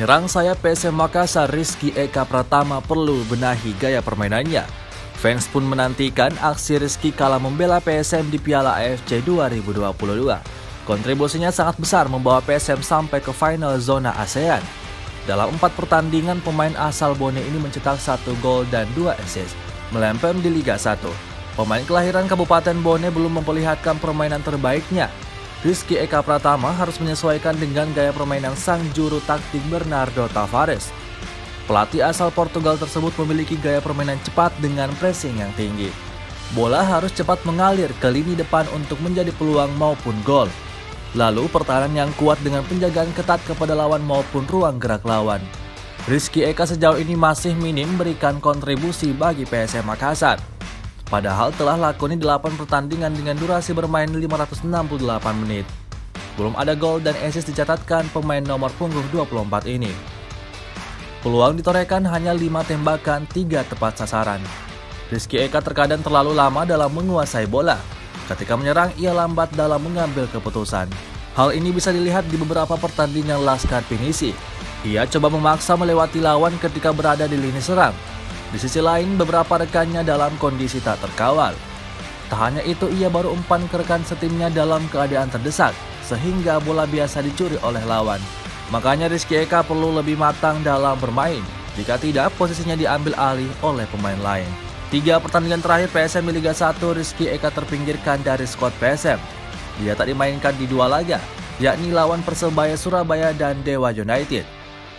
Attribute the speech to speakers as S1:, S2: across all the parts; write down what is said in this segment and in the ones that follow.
S1: Penyerang sayap PSM Makassar Rizky Eka Pratama perlu benahi gaya permainannya. Fans pun menantikan aksi Rizky kala membela PSM di Piala AFC 2022. Kontribusinya sangat besar membawa PSM sampai ke final zona ASEAN. Dalam 4 pertandingan, pemain asal Bone ini mencetak 1 gol dan 2 assist, melempem di Liga 1. Pemain kelahiran Kabupaten Bone belum memperlihatkan permainan terbaiknya. Rizky Eka Pratama harus menyesuaikan dengan gaya permainan sang juru taktik Bernardo Tavares. Pelatih asal Portugal tersebut memiliki gaya permainan cepat dengan pressing yang tinggi. Bola harus cepat mengalir ke lini depan untuk menjadi peluang maupun gol. Lalu pertahanan yang kuat dengan penjagaan ketat kepada lawan maupun ruang gerak lawan. Rizky Eka sejauh ini masih minim memberikan kontribusi bagi PSM Makassar. Padahal telah lakoni 8 pertandingan dengan durasi bermain 568 menit. Belum ada gol dan assist dicatatkan pemain nomor punggung 24 ini. Peluang ditorehkan hanya 5 tembakan, 3 tepat sasaran. Rizky Eka terkadang terlalu lama dalam menguasai bola. Ketika menyerang, ia lambat dalam mengambil keputusan. Hal ini bisa dilihat di beberapa pertandingan Laskar Pinisi. Ia coba memaksa melewati lawan ketika berada di lini serang. Di sisi lain, beberapa rekannya dalam kondisi tak terkawal. Tak hanya itu, ia baru umpan ke rekan setimnya dalam keadaan terdesak, sehingga bola biasa dicuri oleh lawan. Makanya Rizky Eka perlu lebih matang dalam bermain. Jika tidak, posisinya diambil alih oleh pemain lain. 3 pertandingan terakhir PSM di Liga 1, Rizky Eka terpinggirkan dari skuad PSM. Dia tak dimainkan di 2 laga, yakni lawan Persebaya Surabaya dan Dewa United.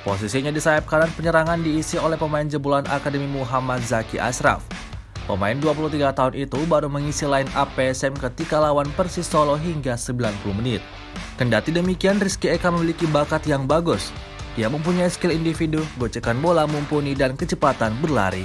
S1: Posisinya di sayap kanan penyerangan diisi oleh pemain jebolan Akademi Muhammad Zaki Ashraf. Pemain 23 tahun itu baru mengisi line up PSM ketika lawan Persis Solo hingga 90 menit. Kendati demikian, Rizky Eka memiliki bakat yang bagus. Ia mempunyai skill individu, gocekan bola mumpuni dan kecepatan berlari.